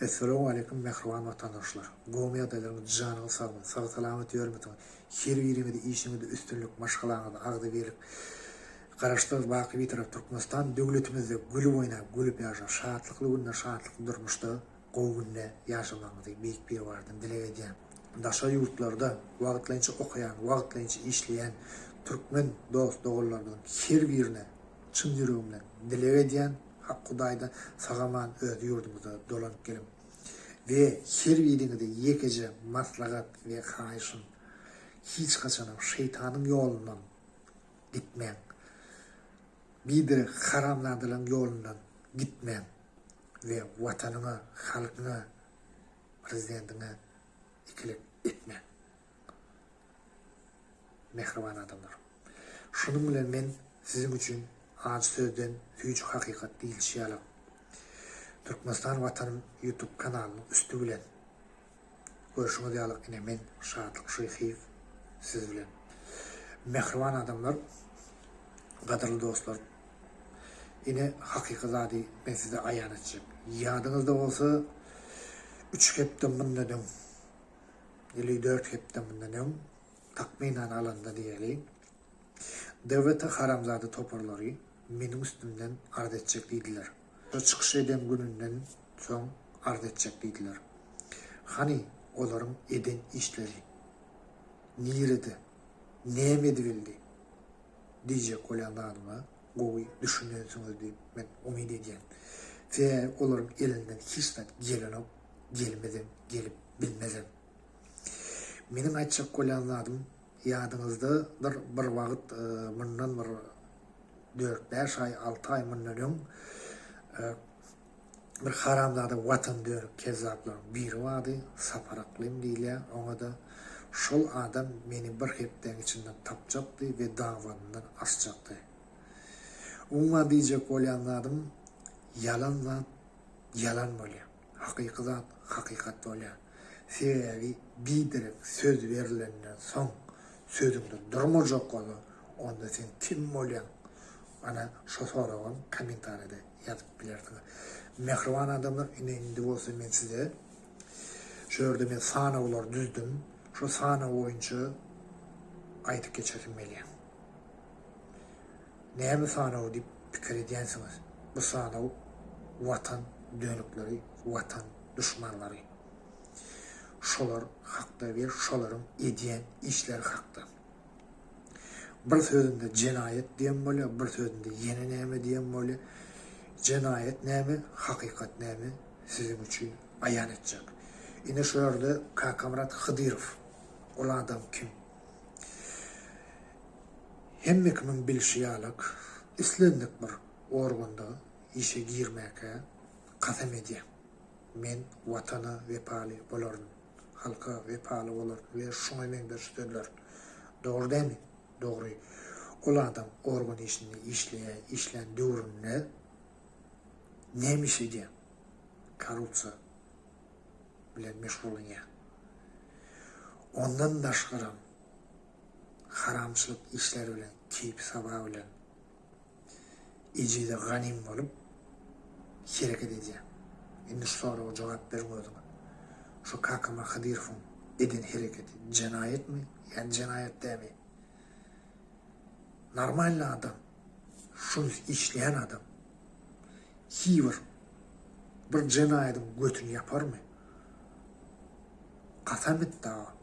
Esselamu aleyküm mehruvan vatandaşlar. Gomy adalarınız canınız sağlık, sağ salamet yörmetin. Her birimizi işimizi üstünlük, maşgalağınızı ağdı verip, Karaştığız baki bir taraf Türkmenistan, devletimizde gülüp oynayıp, gülüp yaşar, şahatlıklı günler şahatlıklı durmuştu. O günle yaşamamızı büyük bir vardım, dile edeyim. Daşa yurtlarda vaqtlayınca okuyan, vaqtlayınca işleyen Türkmen dost doğrulardan her birine çın yüreğimle dile edeyim. Hak Kuday'da sağaman öz yurdumuzda dolanıp gelim. Ve her birine de yekece maslahat ve kayışın hiç kaçanım şeytanın yolundan gitmeyen. Bir haramladılan yolundan gitmeyen ve vatanına, halkına, prezidentine ikilik etmeyen. Mehriban adamlar. Şunun bilen men sizin için az sözden hücü hakikat değil şiyalık. Türkmenistan Vatanım YouTube kanalının üstü bilen görüşüme diyalog yine men Şahatlık Şeyhiyev siz bilen. Mehriban adamlar, kadirli dostlar, yine hakikat zadi ben size ayan edeceğim. Yadınızda olsa 3 hepten bundan 54 hepten bundan takminen alanda diyelim. Devlete haramzade toparları benim üstümden ard edecek deydiler. Çıkış eden gününden son ard edecek deydiler. Hani onların eden işleri niredi, nemedi bildi diyecek olanlarıma goy düşünüyorsunuz diye ben umid edeyim. Ve onların elinden hiç de gelmedim, gelip bilmezim. Benim açacak olanlarım yadınızdadır bir vakit bundan bir 4-5 ay 6 ay bundan bir haramzada vatan dönüp kezzaplar bir vardı saparaklıyım diyle ona da şol adam beni bir hepten içinden tapacaktı ve davanından asacaktı. Umma diyecek olanlarım yalanla yalan böyle. Hakikaten hakikat böyle. Sebebi bildirip söz verilenden son sözümde durmayacak olur. Onda sen kim olayan? Bana şu soruğun komentarida yazıp bilirsiniz. Mehriban adamlar indi olsa ben size şöyle ben sanavlar düzdüm. Şu sanav boyunca aytıp geçirmeliyim. Neymi sanav deyip fikir edensiniz? Bu sanav vatan dönükleri, vatan düşmanları. Şolar hakta ve şoların ediyen işler hakta. Bir sözünde cinayet diyen böyle, bir sözünde yeni neymi diyen böyle. Cinayet neymi, hakikat neymi sizin için ayan edecek. Yine şöyle Kakamrat Hıdırov, o adam kim? Hemmekimin bilşiyalık, İslendik bir organda işe girmeke kasem edeyim. Men vatana vepalı bolarım, halka vepalı bolarım ve şuna men bir sözler. Doğru değil mi? Doğru. O adam organ işini işlen dövrünne neymiş idi? Korrupsiya bilen meşgulun ya. Ondan daşkıram haramçılık işler bilen, keyip sabah bilen icide ganim olup hareket edeceğim. Şimdi sonra o cevap vermiyordum. Şu Kakama Hıdırov'un edin hareketi cinayet mi? Yani cinayet değil mi? Normal adam, şunu işleyen adam hiver bir cinayetin götünü yapar mı? Kasam et daha.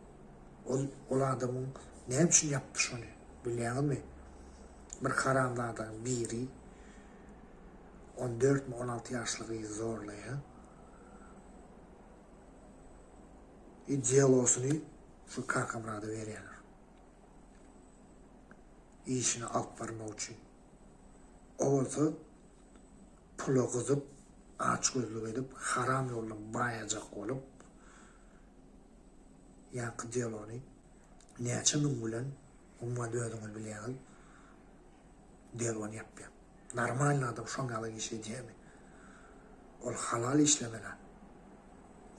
O adamın ne için yaptı şunu? Biliyor musun? Bir haramlardan biri 14 mi 16 yaşlıyı zorlaya diyalosunu şu Kakamra'da veriyorlar. İşini alıp varmak için. O olsa pulu kızıp aç gözlük edip haram yoldan bayacak olup yankı diyalonu ne için bilen umma dödünü bilen diyalonu yapıyor. Normal adam şongalı işe diye mi? O halal işlemeler.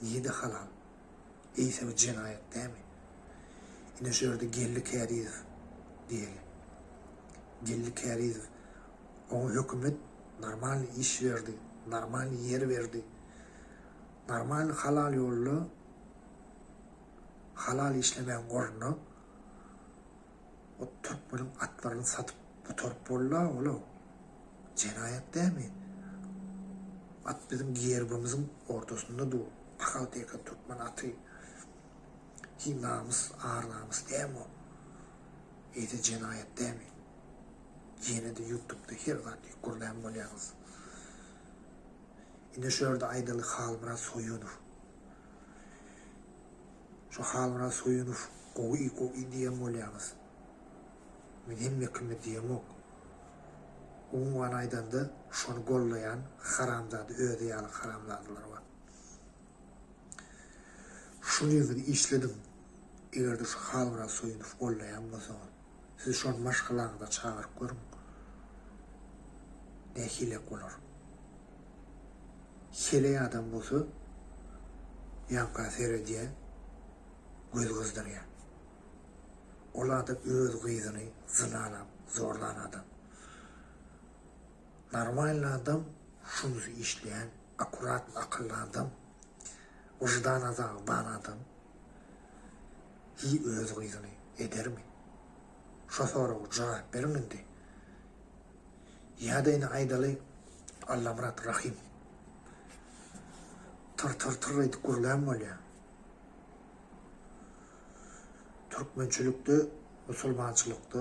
Niye de halal? İyisi bir cinayet değil mi? Yine şöyle gellik heriz diyelim. Gellik heriz. O hükümet normal iş verdi. Normal yer verdi. normal halal yollu halal işlemeyen gorunu o Türkmenin atlarını satıp bu torp bolla oğlu. Cenayet değil mi? At bizim giyerbimizin ortasında du. Akal teka Türkmen atı. Hi namus, ağır namus değil mi o? İyi cenayet değil mi? Yine de YouTube'da her zaman kurlayan bolyağız. Yine şöyle aydalı Halmıra Soyunov. Şu Halmıra Soyunov koyu diyen bolyağız. Benim yakımı diyen ok. Uğun aydan da şunu gollayan haramzadı, ödeyalı haramzadılar var. Şunu gibi işledim. Eğer de şu Halmıra Soyunov gollayan olsa siz şunu maşkalarında çağırıp görün. Ne hilek olur. Hilek adam olsa yanka seyrediye göz kızdırıyor. Ola da öz kıyızını zınalap, zorlanadı. Normal adam şunu işleyen, akurat akıllı adam, vicdan adam, hi öz kıyızını eder mi? Şu soru cevap verin indi. Ya da yine aydalı Allah Murat Rahim. Tır edip kurulayan mı oluyor? Türkmençilikte, Müslümançılıkta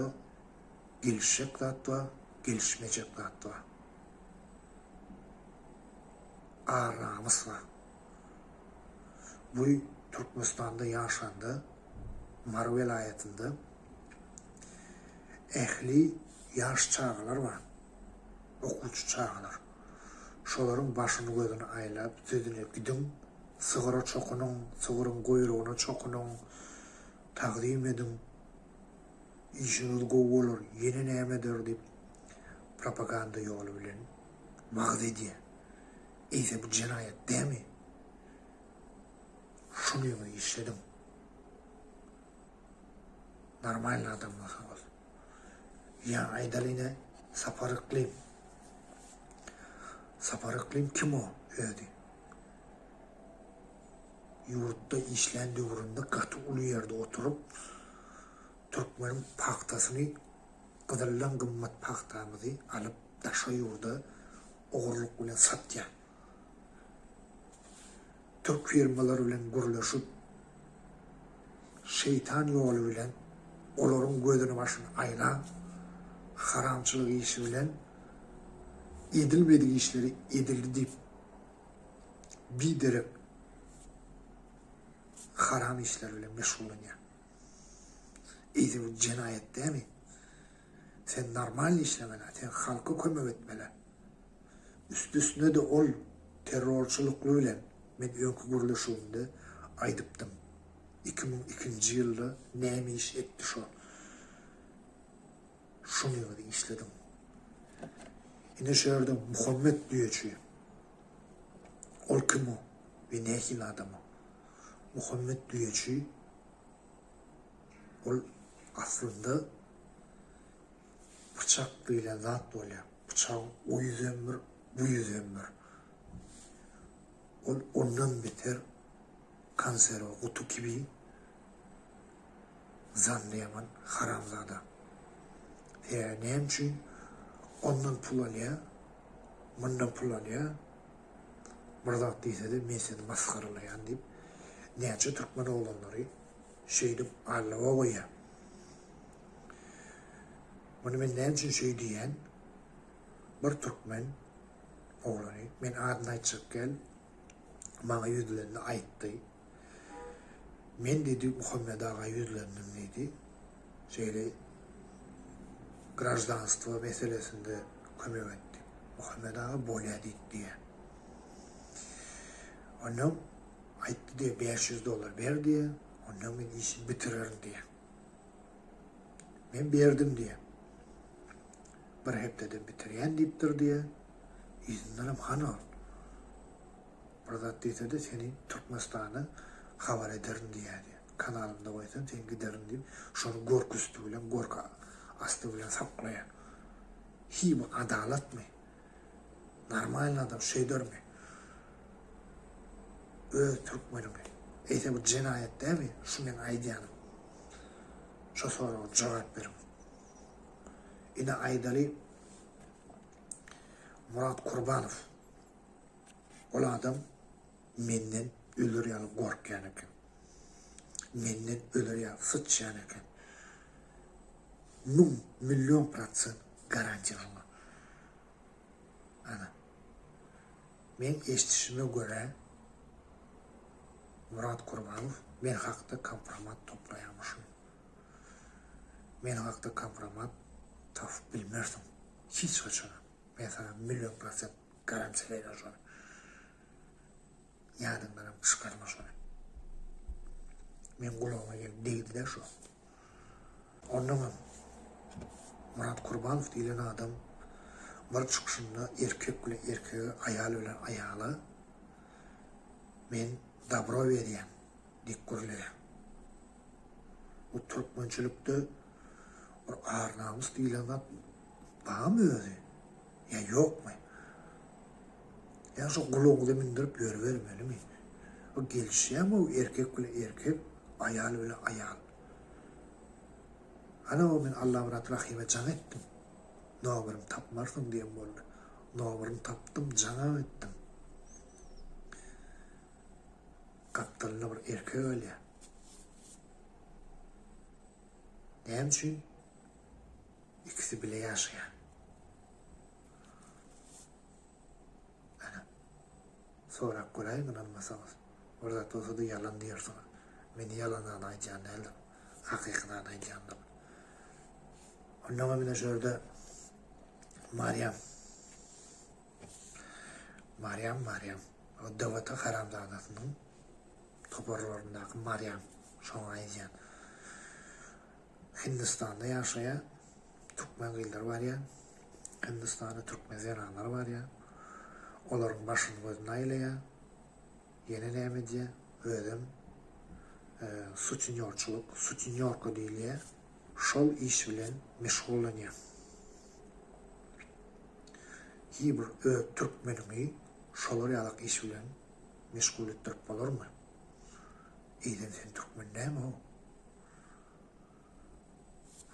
gelişecek zat var, gelişmeyecek zat var. Ağır namus var. Bu Türkmenistan'da yaşandı, Mar vilayetinde ehli yaş çağlar var, okuçu çağlar. Şoların başını gözünü aylap, sözüne gidin, sığıra çokunun, sığırın kuyruğuna çokunun, takdim edin, işiniz gov olur, yeni nemedir deyip propaganda yolu bilen mağzi diye. İyse bu cenayet değil mi? Şunu yolu işledim. Normal adamlar. Ya aydaline saparıklıyım. Saparıklıyım kim o? Öyle. Yurtta işlendi uğrunda katı ulu yerde oturup Türkmenin paktasını kıdırlan kımmat paktamızı alıp taşa yurda oğurluk ile satya. Türk firmaları ile gürleşip şeytan yolu ile onların gözünü başını ayla haramçılık işi ile edilmediği işleri edildi deyip bir direk haram işlerle meşgullanıyor. İyi bu cenayet değil mi? Sen normal işlemeli, sen halkı kömür etmeli. Üstüne de ol terörçülüklüyle ben önkü gürleşiğimde aydıptım. 2002 yılda neymi iş etti şu. Şunu işledim. Yine şehirde Muhammed Düyeci. Ol kim o? Ve nehil adamı. Muhammed Düyeci ol aslında bıçaklıyla zat oluyor. Bıçağın o yüz ömür, bu yüz ömür. Ol ondan beter kanser o kutu gibi zanlayaman haramzada. Ne için ondan pul alıyor, bundan pul alıyor. Burada değilse de ben seni maskaralayın deyip neyse Türkmen oğlanları şeydi Allah'a koyuyor. Bunu ben ne için şey diyen bir Türkmen oğlanı ben adını açık gel bana yüzlerini ayıttı. Ben dedi Muhammed Ağa yüzlerinden dedi şeyle grajdanstvo meselesinde kömür etti. Muhammed Ağa bolya diye. Ondan ayıttı diye $500 ver diye, ondan ben işi bitiririm diye. Ben verdim diye. Bir heptede bitiriyen deyiptir diye. İzinlerim hanı ol. Burada deyse de seni Türkmenistan'a haber ederim diye. Kanalımda koysan sen giderim deyip şunu gork üstü bilen, gork astı bilen saklayan. Hi bu adalet mi? Normal adam şey der mi? öz Türkmenimi. Eýse bu jinayet dämi? Şu men aýdýanym. Şo soraga jogap berin. Ine aýdaly Murat Kurbanow. Ol adam menden ölür ýaly gorkýan eken. Menden ölür ýaly sıçýan eken. 1.000.000% garantiýaly. Ana. Men eşitişime göre Murat Kurbanow men hakda kompromat toplaýarmyşym. Men hakda kompromat tapyp bilmerdim. Hiç kaçana. Men sana 1.000.000% garantiýaýar şonu. Ýadymdan çykarma şonu. Men gulagama gelip degdi-de şu. Ondan Murat Kurbanow diýilen adam bir çykyşynda erkek bilen erkege, aýal bilen aýaly men dobro berýän, dik görülýär. Bu türkmençilikde bir arnamus diýilen zat barmy özi? Ya ýokmy? Ya şu gulagda mindirip ýörebermelimi? O gelişýärmi o erkek bilen erkek, aýal bilen aýal? Ana o men Allah'ım rahime can ettim. Nobirim tapmarsın diyen boldy. Nobirim tapdım, cana ettim. Kaptanlı bir erkek öyle. Näme üçin? İkisi bile ýaşaýar. Ana. Sorak göräýin anlamasaňyz. Orada tosudy yalan diýersiň. Meni yalandan aýdýan däl. Hakykatan aýdýandyk. Ondan bir şöyle Maryam o devata haramzadasynyň toparlaryndaky Maryam şoňa aýdýan. Hindistanda ýaşaýan türkmen gyllar bar ýa. Hindistanda türkmen zeranlar bar ýa. Olaryň başyny gözüne aýlaýar. Ýene näme diýär? Özüm suçinyorka diýilýär. Şol iş bilen meşgullanýar. Hibir türkmenimi şolar ýalyk iş bilen meşgul etdirip bolarmy? Eýden sen türkmen näme o?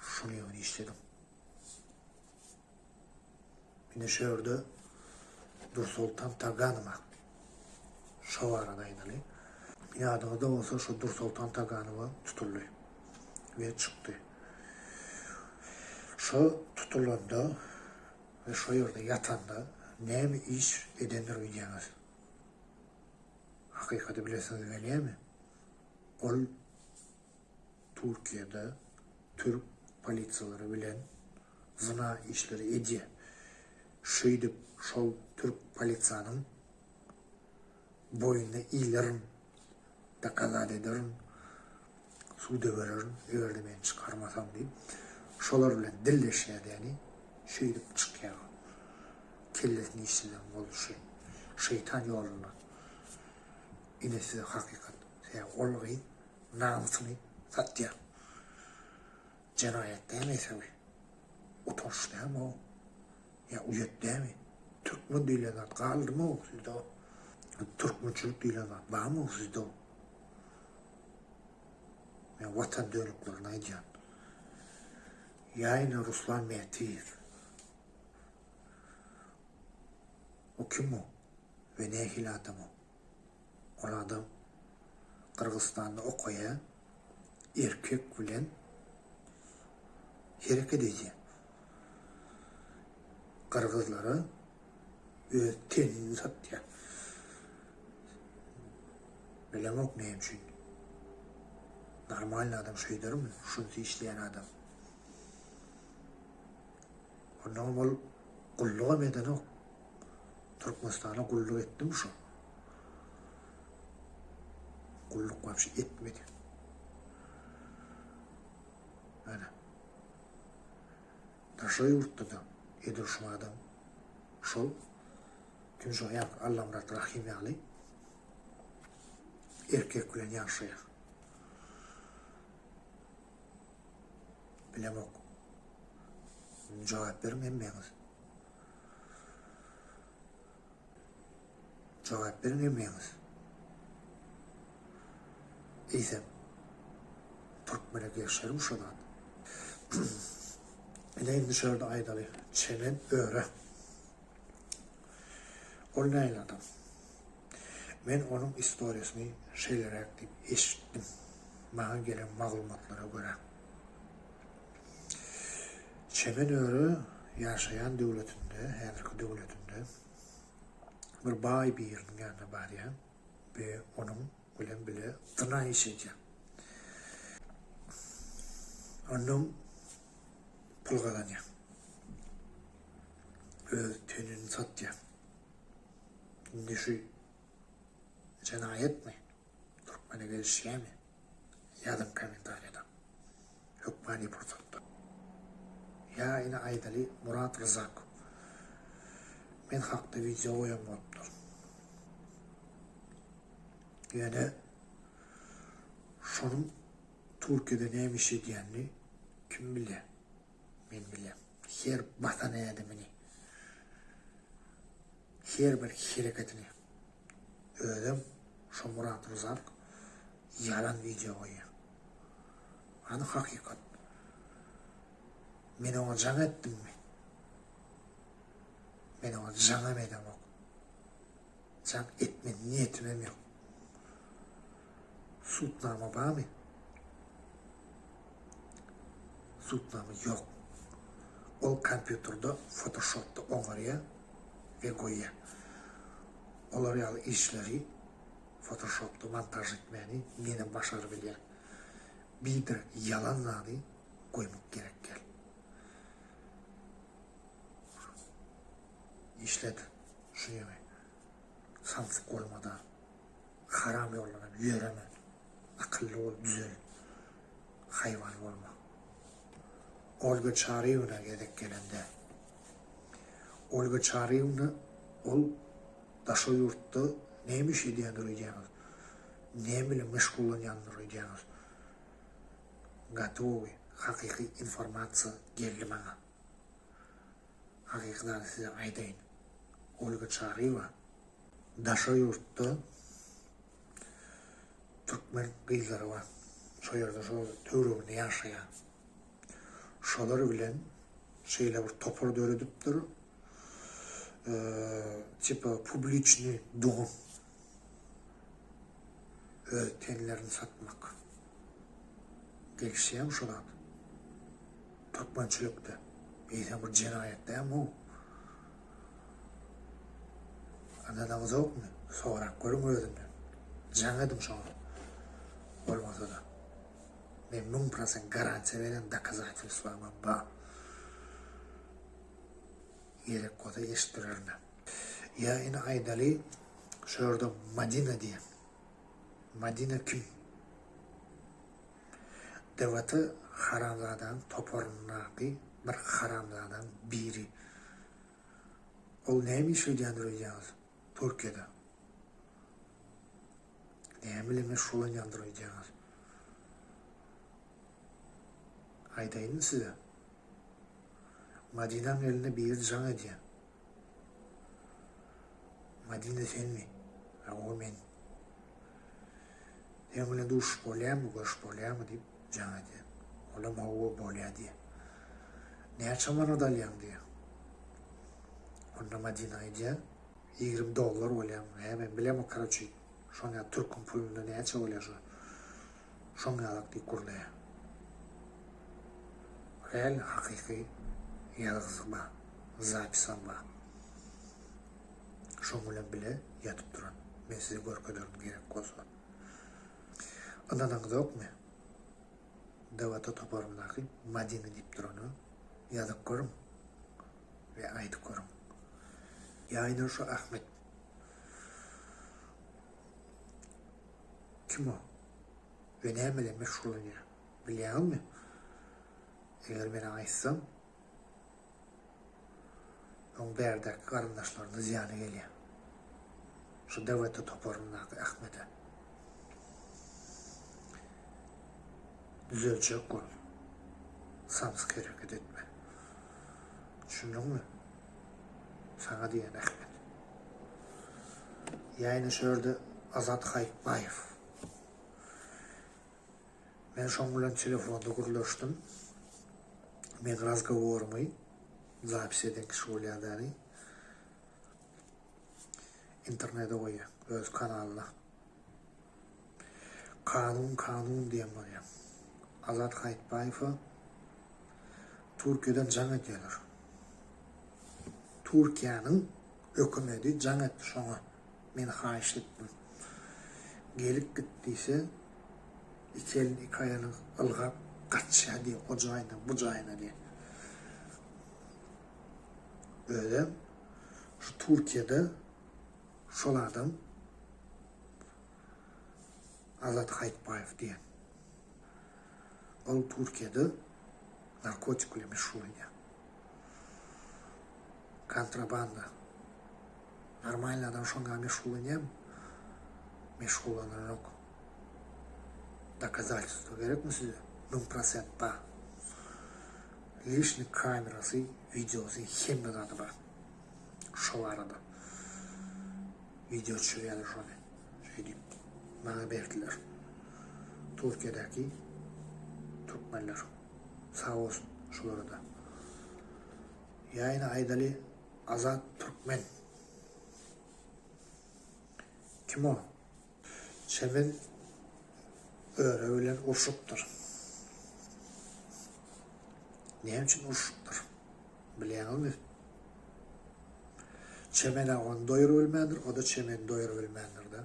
Şunu ýöne işledim. Mine şöýerde Dursultan Taganowa şo arada aýdaly. Ýadyňyzda bolsa şu Dursultan Taganowa tutuldy we çykdy. Şo tutulanda ve şo ýerde ýatanda näme iş edenler bilýäňiz? Hakykaty bilesiňiz belýärmi? Ol Türkiýede Türk polisiýalary bilen zina işleri edýär. Şeýdip şol Türk polisiýanyň boyuna iýlerin, dakazat ederin, suda vererin, ýerde men çykarmasam diýip, şolar bilen dilleşýär ýani, şeýdip çykýar. Kellesini işleden boluşy, şeytan ýoluna. Ine size hakykat, olgy, namusyny satýar. Jinayet dämesebi, utanç däme o, ya uyet däme, türkmen diýilen zat galdymy o sizde? Türkmençilik diýilen zat barmy o sizde? Ya watan dönüklerini aýdýan. Ýaýna Ruslan Mehtiýew. O kim o? Ve nähili adam o? Ol adam Kırgızstanda okaýa, erkek bilen hereket edýär. Kırgızlara öz tenini satýar. Bilemok näme üçin? Normal adam şeýdermi? Şunu işleyen adam. Ondan ol gulluğa meden o. Türkmenistan'a gulluk etdim şu. Gulluk vapşı etmedi. Ana. Taşa yurtta da edir şu adam. Şol. Kim şu yak Allah'ım rahim ýaly. Erkek bilen ýaşaýar. Bilemok. Jogap bermeýäňiz. Jogap bermeýäňiz. eýsem Türkmene geçerim şodan. Ene dışarıda aydaly çemen öre. Ol näil adam. Men onun istoriýasyny şeýlerek diýip eşitdim. Maňa gelen maglumatlara göre. Çemen öre ýaşaýan döwletinde, häzirki döwletinde bir baý bir ýeriniň ýanyna barýan we onuň bilen bile tyna işeýär. Onuň pul galanýar. Öz tenini satýar. Indi şu cinayet mi? Türkmene gelişýär mi? Ýazın kommentariyada. Hükmani pursatda. Ya ine aydaly Murat Rızak. Men hakda video goýan bolupdyr. Ýöne şonuň Türkiýede näme işediýänini kim bilýär? Men bilýär. Her batan adamyny, her bir hereketini özüm şu Murat Rızak yalan video goýar. Ana hakikat. Men ona jaň etdimmi? Men ona jaň edem ok. Jaň etme niyetim ýok. Sutnama barmy? Sutnama ýok. Ol kompýuterda Photoshopda oňarýar we goýar. Olar ýaly işleri Photoshopda montaj etmeni meni başary bilýär. Bir yalan zady goýmak gerek gel. İşlet şuňa. Samsyk bolmadan haram ýollara ýöreme. Akylly ol, düzel. Haýwan bolma. Olga Çaryevna gerek gelende. Olga Çaryevna ol daşa ýurtda näme işediýändir diýýär. Näme bilen meşgullanýandyr diýýär. Gatowy, hakyky informasiýa geldi maňa. Hakykdan size aýdaýyn. Olga Çaryeva daşa ýurtda Türkmen gyzlary bar. Şo ýerde şo töwreginde ýaşaýan. Şolar bilen şeýle bir topar döredipdir. Tipa publiçni dogum. Tenlerini satmak. Gelişýär şolar. Türkmençilikde. Eýsem bir jinayet däme o. Anadaňyz ýokmy? Sorak görüň özünden. Jaň edin şoňa. Bolmasa da. Men 1000% garantiýa beren doказательствома bar. Gerek koda eşitdirerler. Ya ine aydaly şurada Madina diye. Madina kim? Devleti haramzadan toparnaqı bir haramzadan biri. Ol näme işleýändir diýýär Türkiýede. Näme bilen meşgullanýandyr diýýär. Aydaýyn size. Madina'nın eline bir can ediyor. Madina sen mi? O men. Emine duş bolýar mı, goş bolýar mı deyip can ediyor. Ola mawa bolýar diye. Näçe mana dalýan diye. Onda Madina ediyor. $20 bolýar. Men bilem o karaçy. Şoňa Türk'ün pulunda näçe bolýar? Şoňa alakdy kurlaya. Real hakyky ýalgyzy bar, zapisam bar. Şoň bilen bile ýatyp duran. Men size görkezlerim gerek bolsa. Anadaňyz ýokmy? Dewleta toparyndaky Madina diýip durany ýazyp görüm we aýdyp görüm. Ýa-ni şu Ahmet. Kim o? We näme bilen meşgullanýar? Bilýärmi? Eger men aýtsam, on berdek garyndaşlaryna ziyany gelýär. Şu dewlete toparyndaky Ahmete. Düzelçek bol. Samsyk hereket etme. Düşündüňmi? Sana diýen Ahmet. Ýa-ni şöyle Azat Haýbaýew. Men şoň bilen telefonda gurlaşdym. Men razgowormy zapis eden kişi bolýardy. İnternete goýýar öz kanalyna. Kanun diýen bolýar. Azat Hayitbaýew Türkiýeden jaň etýär. Türkiýanyň hökümeti jaň etdi şoňa. Men haýyş etdim. Gelip gitdiyse iki elin iki ayağını ılgap kaçşa diye o cayına bu cayına diye. Öyle şu Türkiye'de şol adam Azat Hayitbaýew diye. O Türkiye'de narkotikle meşhur ya. Kontrabanda. Normalde adam şonga meşhurlanýar. Meşhurlanan yok. Доказательства керек mi size? 1000% бар. Лишний камерасы, видеосы, хемме заты бар. Şol arada. Video çürüýärler şonu. Şeýdip, bana berdiler. Türkiýedäki Türkmenler. Sağ olsun şolara da. Ýaýna aýdaly Azat Türkmen. Kim o? Çemen öre bilen urşupdyr. Näme üçin urşupdyr? Bilýärmi? Çemene onu doyurup bilmändir, o da çemeni doyurup bilmändir da.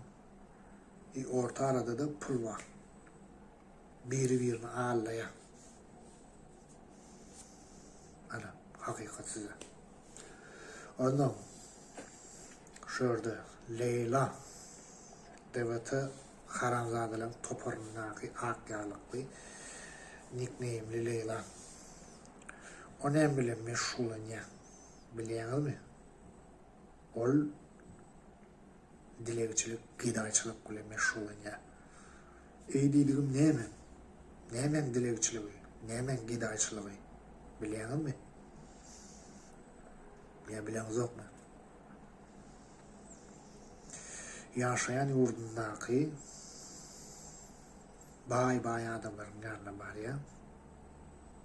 Orta arada da pul var. Biri birini ağırlayan. Ana, hakikat size. Ondan şurada Leyla devleti haramzadelerin toparınaki akyarlıklı nickname'li Leyla. O ne bile meşhurlanıyor. Biliyorsunuz mu? Ol dilekçilik, gıdayçılık bile meşhurlanıyor. Dediğim nemen? Nemen dilekçiliği? Nemen gıdayçılığı? Biliyorsunuz mu? Ya biliyorsunuz yok mu? Yaşayan yurdundaki bay adamların yanına var ya.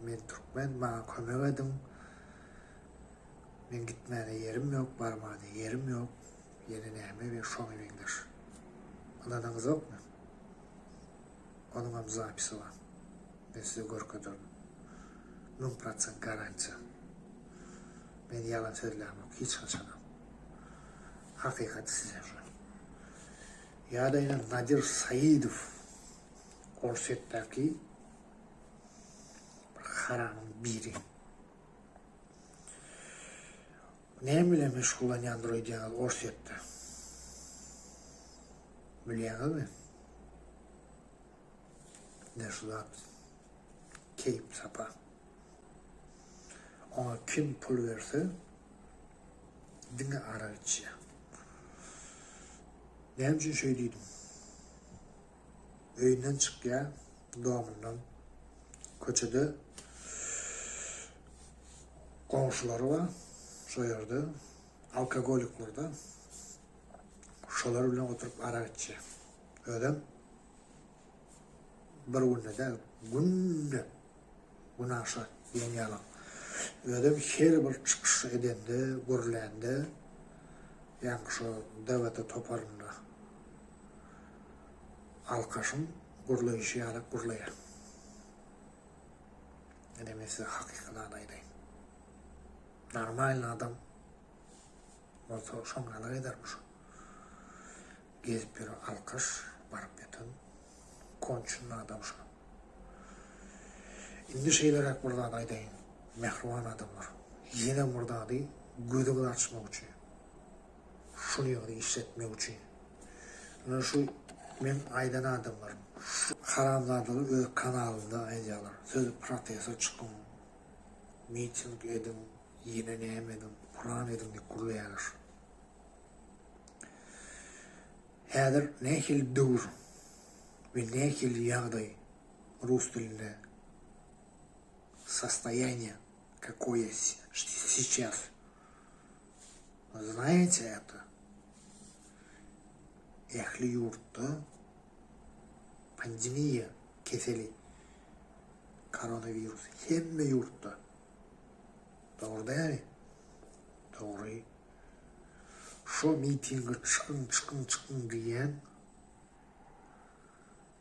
Men Türkmen, bana kömek edin. Men gitmene yerim yok, barmada yerim yok. Yeni näme ve şoň eviňdir. Anladınız yok mu? Onun hem zapisi var. Ben size görkedim. 1000% garanti. Ben yalan söylemem yok, hiç kaçanam. Hakikati size şu. Ya da yine Nadir Saidov Orset'teki haramın biri. Ne bile meşgullanyandır o diyen Orset'te? Biliyorsunuz mu? Ne şu da keyip sapa. Ona kim pul verse dine ara içiyor. Benim için şey dedim. Öğünden çık ya, doğumundan. Köçede komşuları var. Soyardı. Alkogolikler da. Şolar bilen oturup ara içiyor. Öyle bir günde de gün aşağı diyen yalan. Öyle her bir çıkış edende, görülende yani şu devlete toparında alkaşın gurlayışı yarak gurlaya. Ne demek size hakikat adaylayın. Normal adam olsa şongalar edermiş. Gezip bir alkaş barıp yatan konçunlu adam şu. Indi şeyler hep burada adaylayın. Mehruvan adamlar. Yine burada aday gözü açmak için. Şunu yolu işletmek için. Şu men aydan adamlarım. Şu haramlardalı öz kanalında aydalar. Söz protesta çıkın. Miting edin. Yine neyem edin. Kur'an edin diye kurulayanlar. Hədir nehil dur ve nehil yağday Rus dilinde состояние какое сейчас. Знаете это? Ehli yurtta pandemiya keseli koronavirus hemme yurtta. Doğru değil mi? Doğru. Şu mitinge çıkın diyen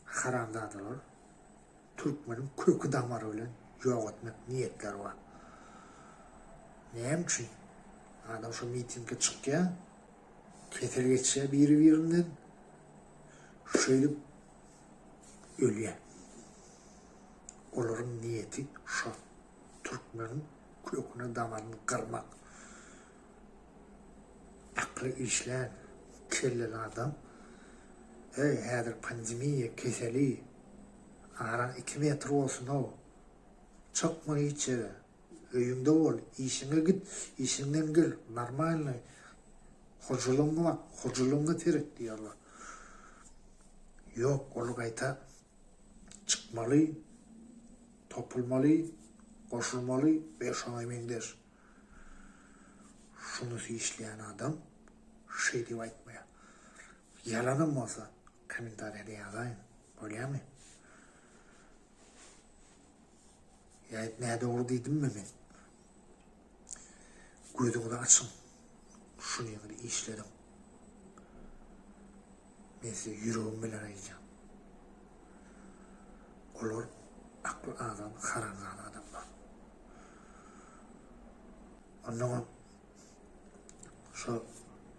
haramzadalar Türkmenin kökü damarı bilen yok etmek niyetler var. Neyim için? Adam şu mitinge çıkya, ketel geçe birinden şöyle ölüye. Onların niyeti şu. Türkmenin kökünü damarını kırmak. Aklı işleyen kelleli adam hazır pandemiya keseli aran 2 metre olsun o. Çıkma içeri. Öyünde ol. İşine git. İşinden gel. Normal. Hoculuğuna bak. Hoculuğuna terek diyorlar. Yok. Onu gayta çıkmalı. Topulmalı. Koşulmalı. 5-10 emin der. Şunusu işleyen adam şey diye aytmaya. Yalanım olsa komentariyada yazayım. Öyle mi? Ya ne doğru dedim mi ben? Gözümü de açın. Şunu yanında işledim. Ben size yüreğim bilen ayacağım. Olur aklı adam, karangan adamlar. Ondan şu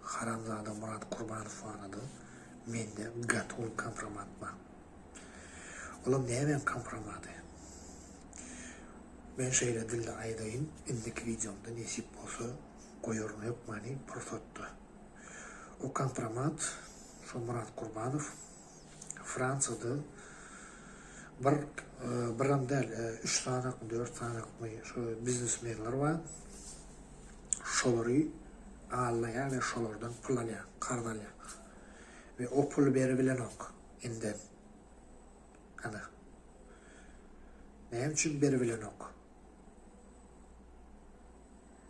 haramzada Murat Kurbanov aradı. Mende gatol kompromat var. Oğlum ne hemen kompromatı? Ben şeyle dilde aydayım. İndeki videomda nesip olsa koyuyorum yok mani prototta. O kompromat şu Murat Kurbanov Fransa'da biram değil 3 tane 4 tane şu biznesmenler var. Şolları ağlaya ve şolardan pul alaya, kardalaya. Ve o pulu beri ok inden. Ana. Neyim için beri ok?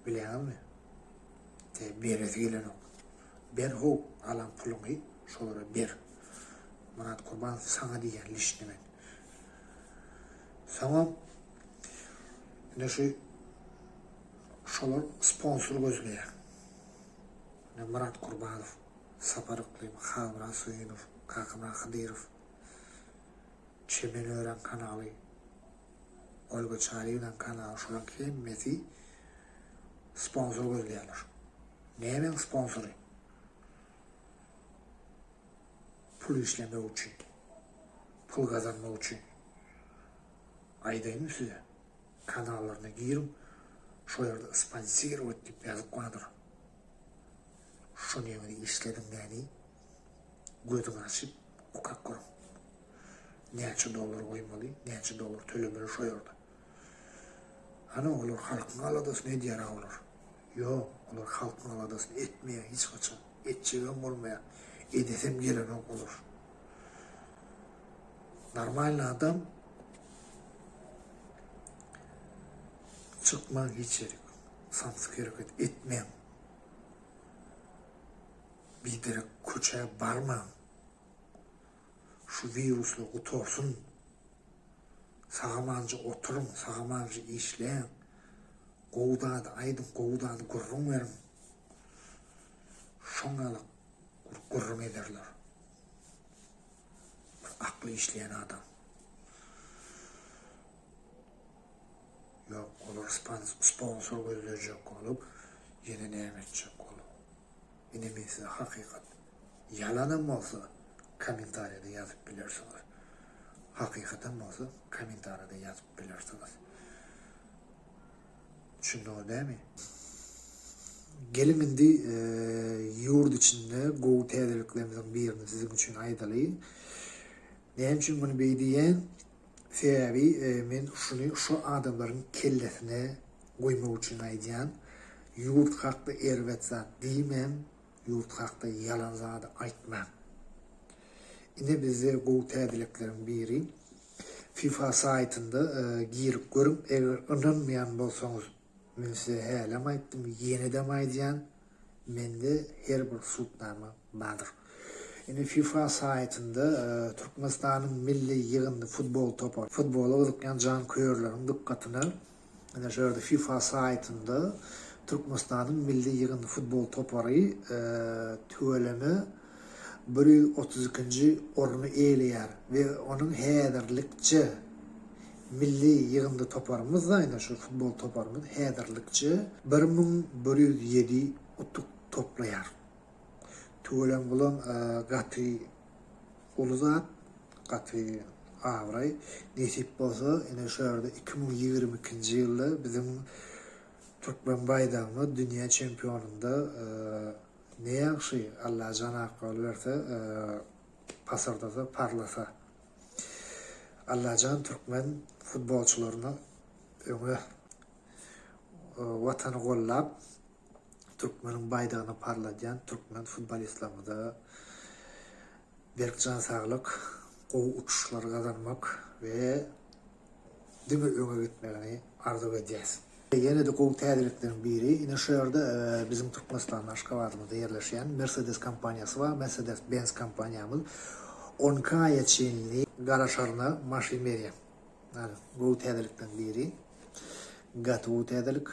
Bilen mi? Beresi gelen ok. Ben ho alan pulunu şolara ber. Murat Kurban sana diyen lişnemen. Sana ne şu şolar sponsor gözlüyor. Murat Kurbanov, Saparıklıyım, Havra Suyunov, Kakımra Khadirov, Çemen Öğren kanalı, Olga Çağrı'nın kanalı, şuran kemmeti sponsor gözlüyorlar. Neyemen sponsoru? Pul işleme için, pul kazanma için. Aydayım size, kanallarına girin, şu yerde sponsor ötüp yazıp konadır. Şunu yanında işledim yani, gözümü açıp okak kurum. Neçe dolar koymalı, neçe dolar tölemeli şu yerde. Hani olur halkın aladası ne diyer olur? Yok, olur halkın aladasını etmeye hiç kaçın. Etçeğim olmaya, edesem gelen olur. Normal adam çıkma geçerik, samsık hareket etmem. Bir direk köçeye barmam. Şu virüsle kutorsun. Sağamancı oturun, sağamancı işleyin. Kovdadı, aydın kovdadı, gurrun verin. Şonalık gurrun ederler. Aklı işleyen adam. Yok olur sponsor gözleyecek olup, yine ne edecek olup. Yine size hakikat. Yalanım olsa komentariyada yazıp bilirsiniz. Hakikaten olsa komentariyada yazıp bilirsiniz. Şimdi o değil mi? Gelin indi yurt içinde gov tədriliklerimizin birini sizin için aydalayım. Neyim için bunu beydiyen? Sebebi men şunu şu adamların kellesine koymak için aydayan. Yurt hakkı ervetzat deymem. Yurt hakkı yalan zadı aytmam. Yine bize gov tədriliklerin biri FIFA saytında girip görüp eğer inanmayan bolsanız men size helam aytdım, yeniden aydayan mende her bir sultnama vardır. Yine FIFA saytında Türkmenistan'ın milli yığınlı futbol topu, futbola ılıklayan can köylülerin dikkatine yine şöyle FIFA saytında Türkmenistan'ın milli yığınlı futbol toparı tüvelemi 132. orunu eğleyer ve onun hederlikçi milli yığınlı toparımız da yine şu futbol toparımız hederlikçi 1107 utuk toplayar. Tüvelen bulan Gatı Uluzat, Gatı Avray nesip bolsa yine şöyle 2022. yılda bizim Türkmen bayrağını dünya şampiyonunda ne yaxşı Allah cana akıl verse pasardasa parlasa Allah can Türkmen futbolçularına öňe vatanı gollap Türkmenin bayrağını parlayan Türkmen futbolistlerine da berkcan sağlık, qow uçuşlar kazanmak ve düňe öňe gitmegini arzu edýäs. Yine de qow täzeliklerinin biri, ine şu ýerde bizim Türkmenistan Aşgabatymyzda ýerleşýän Mercedes kompaniyasy var. Mercedes-Benz kompaniyamyz 10K ýetişenli garaşaryna maşyn berýär. Yani qow täzeliklerinin biri. Gat qow täzelik.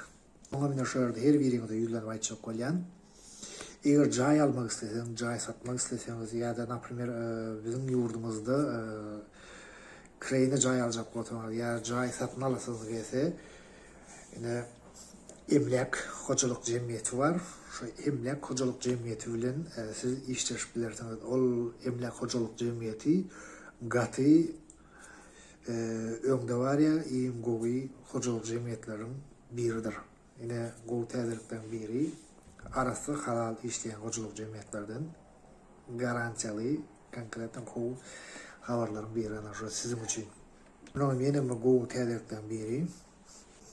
Oňa mine şu ýerde her biriňizde ýüzlenip aýtjak bolýan. Eger jay almak isteseň, jay satmak isteseňiz ýa-da naprimер bizim ýurdumyzda kreyne jay aljak bolsaňyz ýa jay satyn alasyňyz gelse, ine emlak hojalyk jemgyýeti bar. Şu emlak hojalyk jemgyýeti bilen siz işleşip bilersiňiz. Ol emlak hojalyk jemgyýeti gaty öňde bar ýa, iň gowy hojalyk jemgyýetleriň biridir. Ine gowy täzelikden biri arasy halal işleýän hojalyk jemgyýetlerden garantiýaly konkretan gowy habarlaryň biri ana şu sizin üçin. Bunu meni gowy täzelikden biri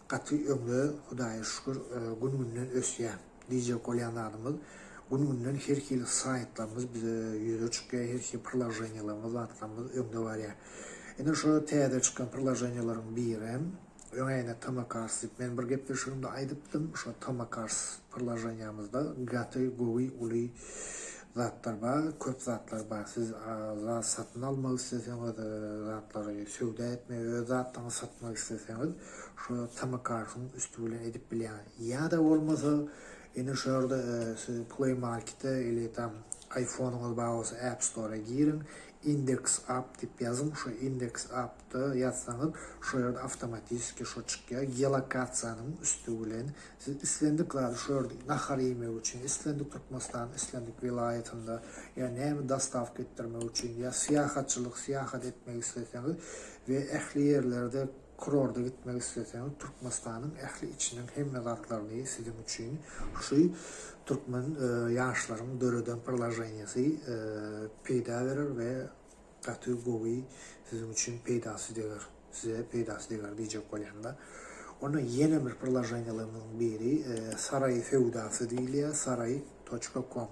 Gatı öňde Hudaýa şükür gün-günden ösýär. DJ kolyanlarymyz gün-günden her hili saytlarymyz bize ýüze çykýar, her hili priложениýalarymyz watlarymyz öňde barýar. Ene şu täze çykan priложениýalaryň biri öňe Tamakars diýip men bir gepleşigimde aýdypdym. Şu Tamakars priложениýamyzda gaty gowy uly zatlar bar, köp zatlar bar. Siz zat satyn almak isteseňiz, zatlary söwda etmek, öz zatlaryny satmak isteseňiz, şu Tamakars'ın üstü bilen edip bilýär. Ýa-da bolmasa, ene şu ýerde siz Play Market'e ile tam iPhone'uňyz bar bolsa App Store'a girin, Index App diýip ýazın. Şu Index App'da ýazsaňyz, şu ýerde awtomatik şu çykýar. Geolokasiýanyň üstü bilen siz islendiklary şu ýerde nahar ýemek üçin, islendik Türkmenistan, islendik vilayetinde, ýa näme dastavka etdirmek üçin, ýa syýahat etmek isteseňiz we ähli ýerlerde kurorda gitmek isteseňiz, Türkmenistanyň ähli içiniň hemme zatlaryny sizin üçin şu Türkmen ýaşlaryň döreden priложениýasy peýda berer we gaty gowy sizin üçin peýdasy diýer. Size peýdasy diýer diýjek bolýanda. Ona ýene bir priложениýalaryň biri Saray Feudasy diýilýär, saray.com.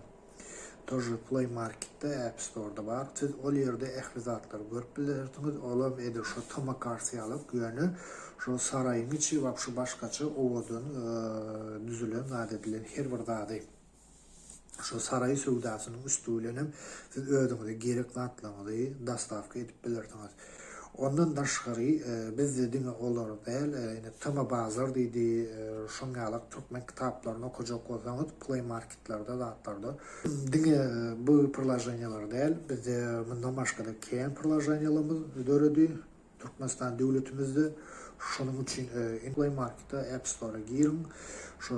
Тоже Play Market'te App Store'da bar. Siz ol ýerde ähli zatlar görüp bilersiňiz. Olam edir şu Tamakarsy alyp ýöne şu saraýyň içi we şu başgaça owadan düzülen adetler her bir zady. Şu saray sowdasynyň üstü bilen hem siz öýdüňizde gerek zatlardy dastavka edip bilersiňiz. Ondan daşgary biz diňe olar däl, ýene Tama bazar diýdi, şoňalyk türkmen kitaplaryny okujak bolsaňyz Play Marketlerde zatlarda. Diňe bu priложениýalar däl, biz mundan başga da keň priложениýalarymyz döredi Türkmenistan döwletimizde. Şonuň üçin Play Market'te App Store'a girin. Şu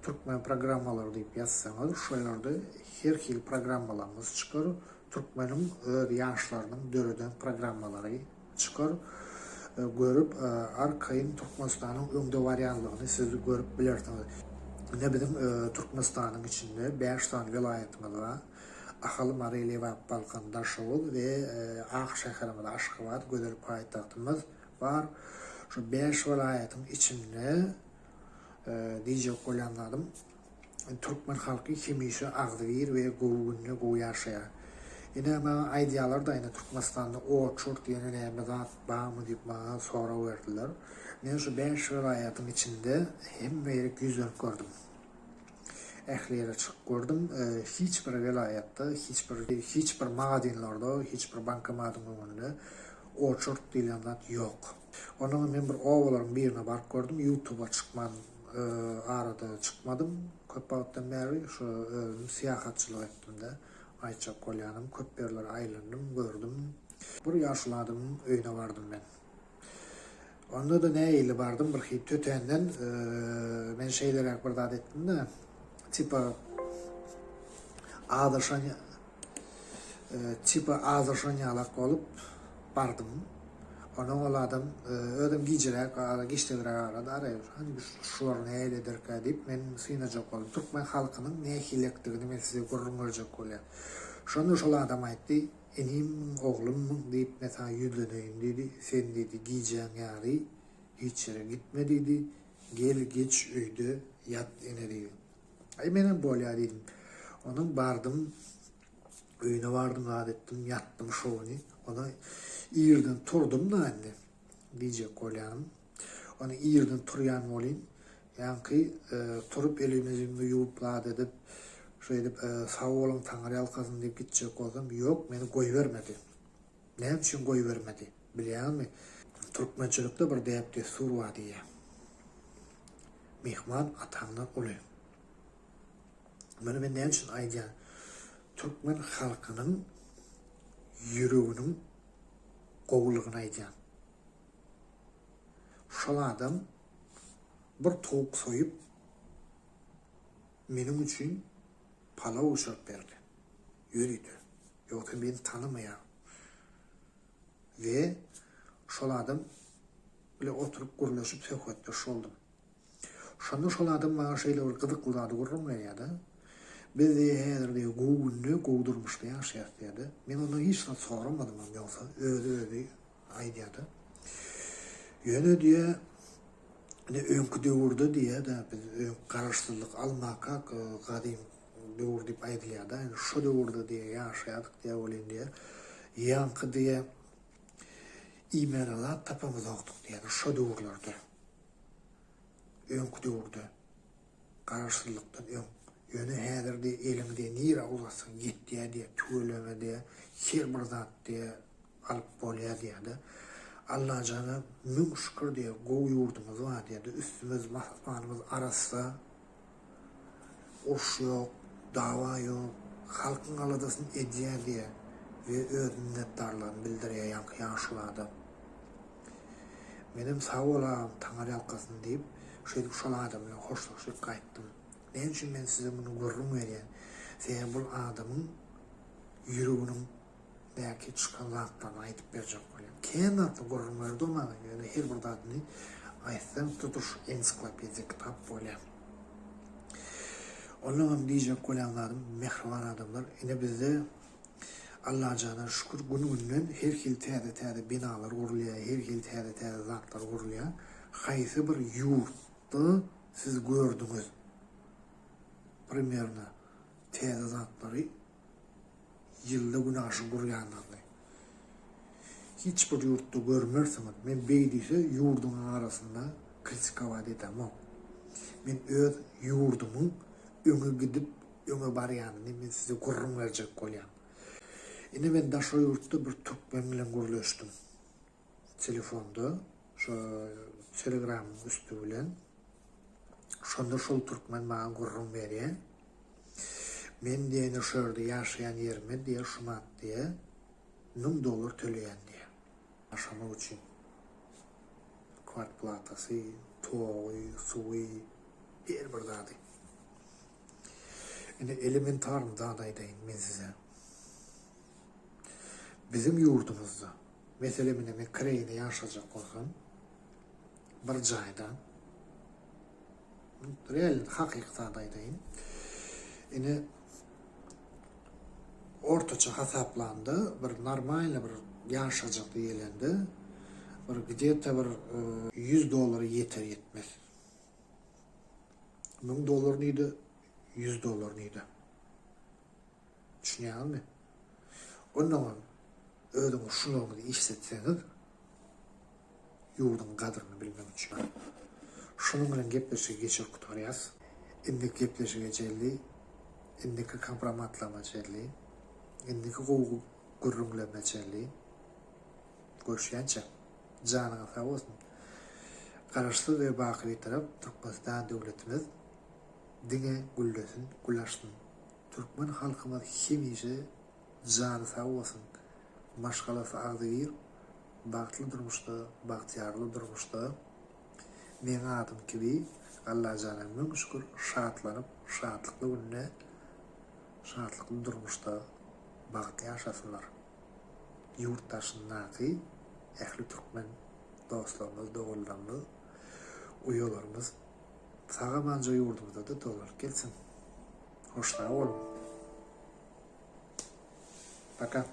Türkmen programmalary diýip ýazsaňyz, şu ýerde her hil programmalarymyz çykar. Türkmenin ýaşlarynyň döreden programmalary çykar. Görüp arkaýyn Türkmenistanyň öňde barýanlygyny siz görüp bilersiňiz. Ne bizim Türkmenistanyň içinde 5 tane vilayetimiz var. Ahal Mareli we Balkan Daşoğul we Ak şäherimiz Aşgabat gözel paýtagtymyz var. Şu 5 vilayetin içinde DJ kolyanlarym Türkmen halky hemişe agdyr we gowy gowy ýaşaýar. Ine men aýdýalar da ine Türkmenistanda o çort ýene näme zat barmy diýip maňa sorag berdiler. Men şu 5 vilayetin içinde hemme ýeri güzel gördüm. ählere çıkıp gördüm. Hiç bir vilayette, hiç bir magazinlarda, hiç bir bankomatın önünde Orchard diýilen zat yok. Onun men bir owaların birine barıp gördüm. YouTube'a çıkmadım. Arada çıkmadım. Köp wagtdan beri şu siyahatçylyk etdim-de. Ayça golýanym, köp ýerler aýlandym, gördüm. Bir ýaşly adamyň öýüne bardım men. Onda da näýili bardım, bir hit tötenden men şeýlerek bir zat etdim-de. Tipa azarşanyalak bolup bardım. Onun ol adam ödüm giycerek, geçtiğirek arada arayır. Hani bir şuar neyledir ka deyip men sıyınacak oldum. Türkmen halkının ne hilektigini men size görünmeyecek olayım. Şonu şol adam aytdı, enim oğlum deyip mesela yüzleneyim dedi. Sen dedi giyeceğin yari hiç yere gitme dedi. Gel geç öydü yat ene dedi. Ay menem bolya dedim. Onun bardım, öýüne bardım, adettim, yattım şoğunu. Ona ýerden turdum da anne. Diýjek bolýanym. Onu ýerden turýan bolýyn. Ýa-ni turup elimizimde ýuwup lad edip, şo edip sag bolun taňry alkasyn diýip gitjek bolsam, ýok, meni goýbermedi. Näme üçin goýbermedi? Bilýärmi? Türkmençilikde bir däpde sur bar diýär. Mehman ataňdan uly. Meni men näme üçin aýdýan? Türkmen halkynyň ýüreginiň gowlugyny aýdýan. Şol adam bir towuk soýup meniň üçin palaw uçurup berdi. Ýürüdi. Ýoksa meni tanımaýar. Ve şol adam bile oturup gurlaşyp söhbetde şoldum. Şonda şol adam maňa şeýle bir gyzykly zady gurrunmaýardy. Bizi häzirde gowunny gowdurmuşdy ýaşaýardy. Men onu hiç soramadym ýoksa özi aýdýardy. Ýöne diýe ne öňkü döwürde diýe de biz garaşsyzlyk almaka gadym döwür diýip aýdylýardy. Şo döwürde diýe ýaşaýardyk diýe bolýan diýe. Ýaňky diýe iýmeler tapamazokdyk diýe şo döwürlerde. Öňkü döwürde garaşsyzlykdan Ýöne häzirde elimde nira ulasyn gitdiýe diýe, töwleme diýe, her bir zat diýe alyp bolýar diýe. Allah jana müň şükür diýe gowy ýurdumyz bar diýe. Üstümüz mahmanymyz arasynda oş ýok, dawa ýok, halkyň aladasyny edýär diýe we öz minnetdarlygyny bildirýär ýaşlady. Menim sag bolam, taňary alkasyny diýip, şeýle şol adam bilen hoşlaşyp gaýtdym. Ben üçin men size bunu görrüm berýän. Sen bu adamyň ýüreginiň belki çykan zatdan aýdyp berjek bolýar. Kenatly görrüm berdi maňa, ýöne her bir zatny aýtsam tutuş ensiklopediýa kitap bolýar. Onuň diýjek bolýanlarym mehriban adamlar. Ine bizde Allah jana şükür gününden her hil täze binalar gurulýar, her hil täze zatlar gurulýar. Haýsy bir ýurtdy siz gördüňiz? Примерно täze zatlary ýylda günaşy gurýanlar. Hiç bir ýurtda görmersiňiz. Men beýdise ýurduň arasynda kritikawat edem. Men öz ýurdumyň öňe gidip öňe barýanyny men size gurrun berjek bolýam. Ine men daşa ýurtda bir türkmen bilen görleşdim. Telefonda, şo Telegram üstü bilen. Şonda şol türkmen maňa gurrun berýär. Men diýeni şerde ýaşaýan ýerime diýe şumat diýe $1000 töleýän diýe. Aşamak üçin. Kwarplatasy, towy, suwy, her bir zady. Ine elementar zady aýdaýyn men size. Bizim ýurdumyzda, mesele men Ukrainada ýaşajak bolsam, bir jaýda real hakykat aýdaýyn. Ine ortaça hasaplandy, bir normal bir ýaşajak diýilendi. Bir где-то bir $100 yeter yetmez. $1000 neydi? $100 neydi? Düşünýärmi? Ondan ödüm şunuňy işletseňiz ýurdun gadryny bilmek üçin. Şunun bilen gepleşip geçir kutarýas. indiki gepleşige jelli, indiki kompromatlama jelli, indiki gowy gürrüngleme jelli. Görüşýänçe janyňyz sag bolsun. Garaşsyz we bakyry tarap Türkmenistan döwletimiz diňe güllesin, gulaşsyn. Türkmen halkymyz hemişe jany sag bolsun. Maşgalasy agdyr, bagtly durmuşda, bagtýarly durmuşda men adym gibi Allah jana müň şükür şatlanyp, şatlykly günne, şatlykly durmuşda bagtly ýaşasynlar. Yurttaşyndaky ähli türkmen dostlarymyz, dogullarymyz, uýalarymyz sagamanca ýurdumyzda da dolar gelsin. Hoşça bolun. Paka.